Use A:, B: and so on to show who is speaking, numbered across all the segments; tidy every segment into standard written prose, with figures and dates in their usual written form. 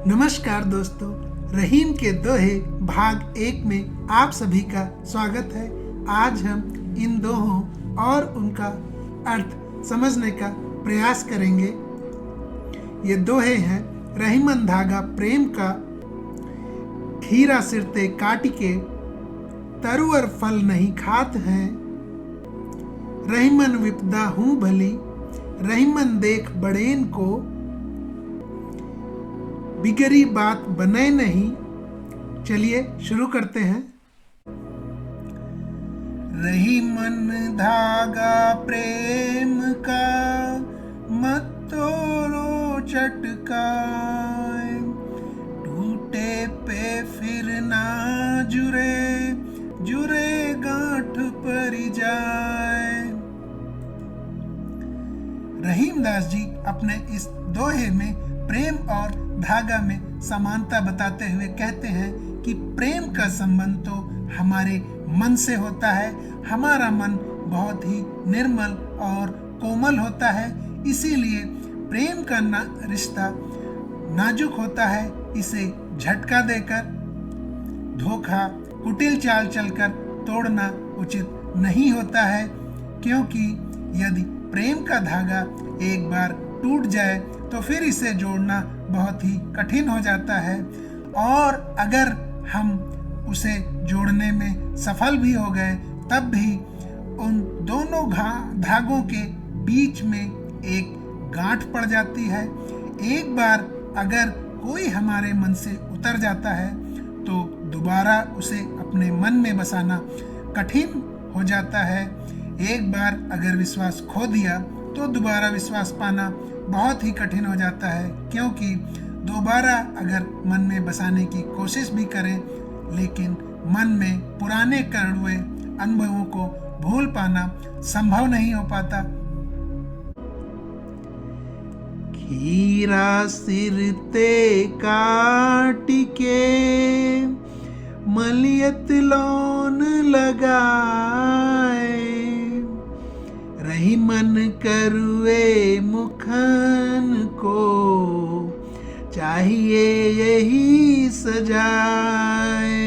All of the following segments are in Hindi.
A: नमस्कार दोस्तों, रहीम के दोहे भाग 1 में आप सभी का स्वागत है। आज हम इन दोहों और उनका अर्थ समझने का प्रयास करेंगे। ये दोहे हैं। रहीमन धागा प्रेम का, खीरा सिरते काटी के, तरुअर फल नहीं खात हैं। रहीमन विपदा हूँ भली, रहीमन देख बड़ेन को, बिगड़ी बात बने नहीं। चलिए शुरू करते हैं। रहीमन धागा प्रेम का, मत तोड़ो चटकाए, टूटे पे फिर ना जुरे, जुरे गांठ पर जाए। रहीम दास जी अपने इस दोहे में प्रेम और धागा में समानता बताते हुए कहते हैं कि प्रेम का संबंध तो हमारे मन से होता है। हमारा मन बहुत ही निर्मल और कोमल होता है, इसीलिए प्रेम का रिश्ता नाजुक होता है। इसे झटका देकर, धोखा, कुटिल चाल चलकर तोड़ना उचित नहीं होता है, क्योंकि यदि प्रेम का धागा एक बार टूट जाए तो फिर इसे जोड़ना बहुत ही कठिन हो जाता है। और अगर हम उसे जोड़ने में सफल भी हो गए तब भी उन दोनों धागों के बीच में एक गांठ पड़ जाती है। एक बार अगर कोई हमारे मन से उतर जाता है तो दोबारा उसे अपने मन में बसाना कठिन हो जाता है। एक बार अगर विश्वास खो दिया तो दोबारा विश्वास पाना बहुत ही कठिन हो जाता है, क्योंकि दोबारा अगर मन में बसाने की कोशिश भी करें लेकिन मन में पुराने कड़वे अनुभवों को भूल पाना संभव नहीं हो पाता। खीरा सिरते काटी के, मलियत लौन लगाए, रहीमन करुए मुखन को, चाहिए यही सजाए।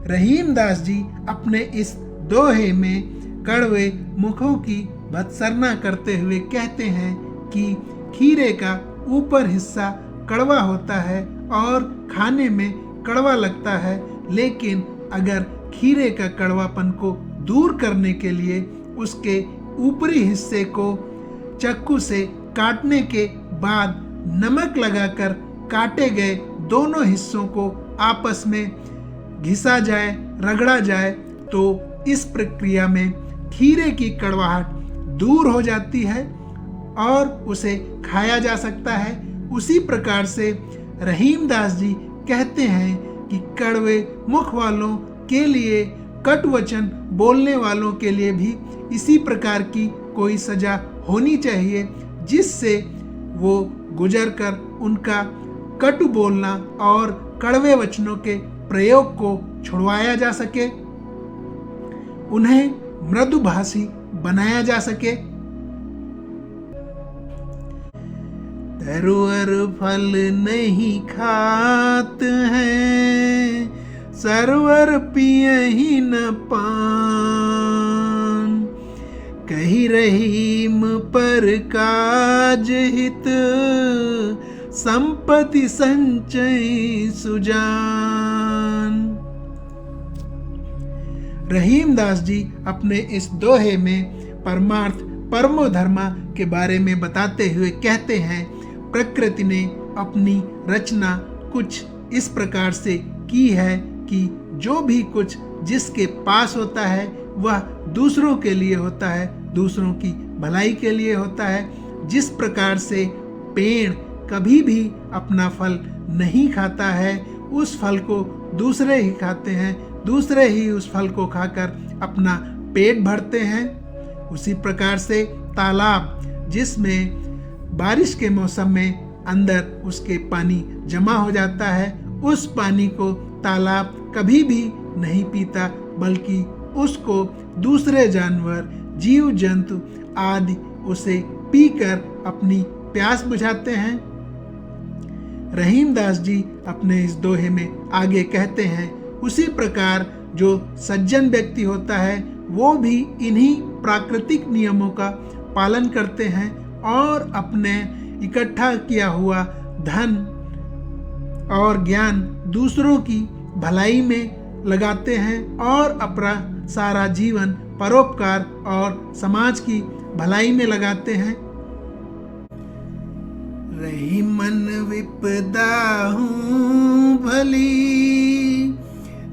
A: रहीम दास जी अपने इस दोहे में कड़वे मुखों की भत्सना करते हुए कहते हैं कि खीरे का ऊपर हिस्सा कड़वा होता है और खाने में कड़वा लगता है, लेकिन अगर खीरे का कड़वापन को दूर करने के लिए उसके ऊपरी हिस्से को चाकू से काटने के बाद नमक लगाकर काटे गए दोनों हिस्सों को आपस में घिसा जाए, रगड़ा जाए, तो इस प्रक्रिया में खीरे की कड़वाहट दूर हो जाती है और उसे खाया जा सकता है। उसी प्रकार से रहीम दास जी कहते हैं कि कड़वे मुख वालों के लिए, कटु वचन बोलने वालों के लिए भी इसी प्रकार की कोई सजा होनी चाहिए, जिससे वो गुजर कर उनका कटु बोलना और कड़वे वचनों के प्रयोग को छुड़वाया जा सके, उन्हें मृदुभाषी बनाया जा सके। तरुअर फल नहीं खात हैं, सरवर पियहि न पान, कही रहीम पर काज हित, संपत्ति संचय सुजान। रहीम दास जी अपने इस दोहे में परमार्थ परमो धर्मा के बारे में बताते हुए कहते हैं, प्रकृति ने अपनी रचना कुछ इस प्रकार से की है कि जो भी कुछ जिसके पास होता है वह दूसरों के लिए होता है, दूसरों की भलाई के लिए होता है। जिस प्रकार से पेड़ कभी भी अपना फल नहीं खाता है, उस फल को दूसरे ही खाते हैं, दूसरे ही उस फल को खाकर अपना पेट भरते हैं। उसी प्रकार से तालाब, जिसमें बारिश के मौसम में अंदर उसके पानी जमा हो जाता है, उस पानी को तालाब कभी भी नहीं पीता, बल्कि उसको दूसरे जानवर, जीव जंतु आदि उसे पीकर अपनी प्यास बुझाते हैं। रहीम दास जी अपने इस दोहे में आगे कहते हैं, उसी प्रकार जो सज्जन व्यक्ति होता है वो भी इन्हीं प्राकृतिक नियमों का पालन करते हैं और अपने इकट्ठा किया हुआ धन और ज्ञान दूसरों की भलाई में लगाते हैं और अपना सारा जीवन परोपकार और समाज की भलाई में लगाते हैं। रही मन विपदा हूँ भली,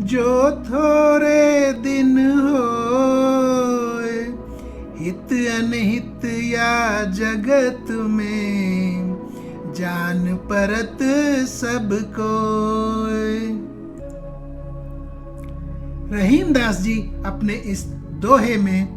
A: जो थोड़े दिन होए, हित अनहित या जगत में, जान परत सब कोय। रहीम दास जी अपने इस दोहे में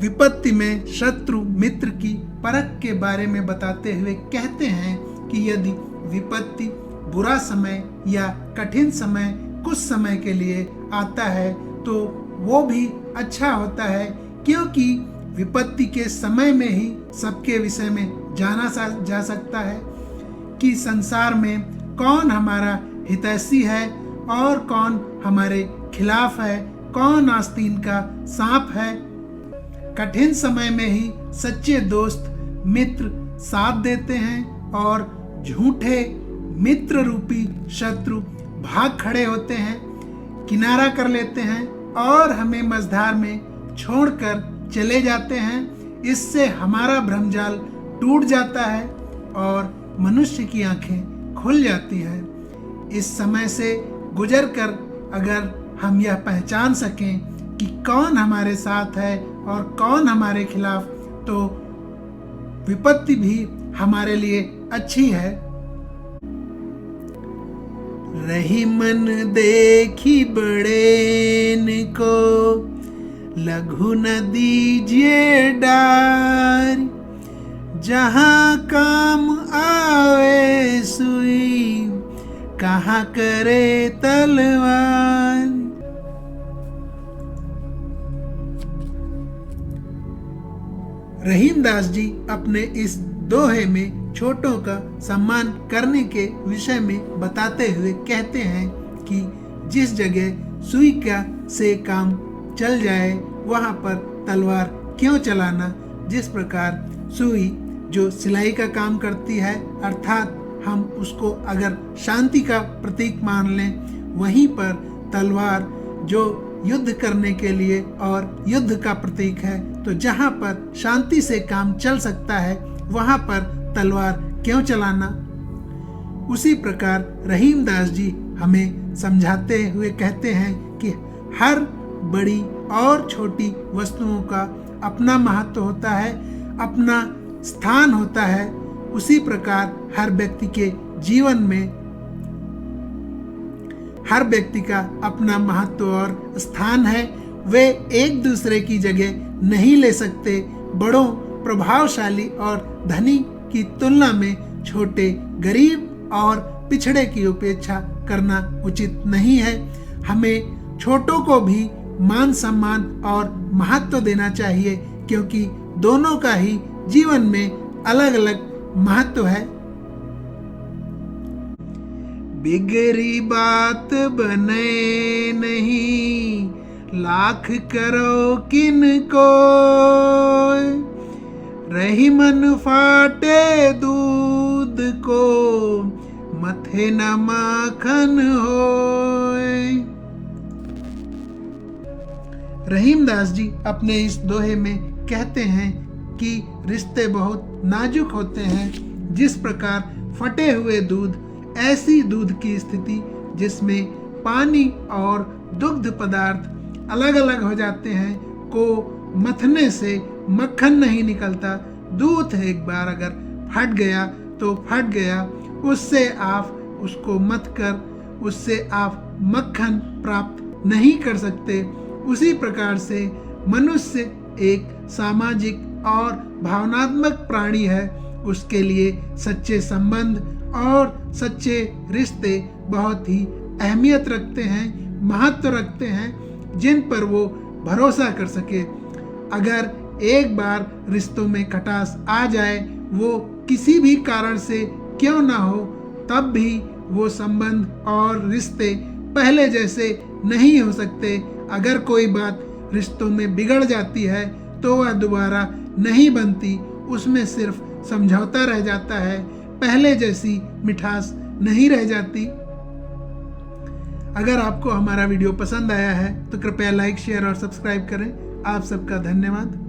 A: विपत्ति में शत्रु मित्र की परख के बारे में बताते हुए कहते हैं कि यदि विपत्ति बुरा समय या कठिन समय कुछ समय के लिए आता है तो वो भी अच्छा होता है, क्योंकि विपत्ति के समय में ही सबके विषय में जाना जा सकता है कि संसार में कौन हमारा हितैषी है और कौन हमारे खिलाफ है, कौन आस्तीन का सांप है। कठिन समय में ही सच्चे दोस्त मित्र साथ देते हैं और झूठे मित्र रूपी शत्रु भाग खड़े होते हैं, किनारा कर लेते हैं और हमें मझधार में छोड़कर चले जाते हैं। इससे हमारा भ्रमजाल टूट जाता है और मनुष्य की आंखें खुल जाती है। इस समय से गुजरकर अगर हम यह पहचान सकें कि कौन हमारे साथ है और कौन हमारे खिलाफ, तो विपत्ति भी हमारे लिए अच्छी है। रही मन देखी बड़ेन को, लघु न दीजिए डार, जहाँ काम आवे सुई, कहाँ करे तलवार। रहीम दास जी अपने इस दोहे में छोटों का सम्मान करने के विषय में बताते हुए कहते हैं कि जिस जगह सुई का से काम चल जाए वहाँ पर तलवार क्यों चलाना। जिस प्रकार सुई जो सिलाई का काम करती है, अर्थात हम उसको अगर शांति का प्रतीक मान लें, वहीं पर तलवार जो युद्ध करने के लिए और युद्ध का प्रतीक है, तो जहाँ पर शांति से काम चल सकता है वहाँ पर तलवार क्यों चलाना। उसी प्रकार रहीम दास जी हमें समझाते हुए कहते हैं कि हर बड़ी और छोटी वस्तुओं का अपना महत्व होता है, अपना स्थान होता है। उसी प्रकार हर व्यक्ति के जीवन में हर व्यक्ति का अपना महत्व और स्थान है। वे एक दूसरे की जगह नहीं ले सकते। बड़ों प्रभावशाली और धनी की तुलना में छोटे गरीब और पिछड़े की उपेक्षा करना उचित नहीं है। हमें छोटों को भी मान सम्मान और महत्व देना चाहिए, क्योंकि दोनों का ही जीवन में अलग अलग महत्व है। बिगड़ी बात बने नहीं, लाख करो किन को, रही मन फाटे दूध को, मथे न माखन होए। रहीम दास जी अपने इस दोहे में कहते हैं कि रिश्ते बहुत नाजुक होते हैं। जिस प्रकार फटे हुए दूध, ऐसी दूध की स्थिति जिसमें पानी और दुग्ध पदार्थ अलग अलग हो जाते हैं, को मथने से मक्खन नहीं निकलता। दूध एक बार अगर फट गया तो फट गया, उससे आप उसको मथ कर उससे आप मक्खन प्राप्त नहीं कर सकते। उसी प्रकार से मनुष्य एक सामाजिक और भावनात्मक प्राणी है। उसके लिए सच्चे संबंध और सच्चे रिश्ते बहुत ही अहमियत रखते हैं, महत्व रखते हैं, जिन पर वो भरोसा कर सके। अगर एक बार रिश्तों में खटास आ जाए, वो किसी भी कारण से क्यों ना हो, तब भी वो संबंध और रिश्ते पहले जैसे नहीं हो सकते। अगर कोई बात रिश्तों में बिगड़ जाती है तो वह दोबारा नहीं बनती, उसमें सिर्फ समझौता रह जाता है, पहले जैसी मिठास नहीं रह जाती। अगर आपको हमारा वीडियो पसंद आया है तो कृपया लाइक, शेयर और सब्सक्राइब करें। आप सबका धन्यवाद।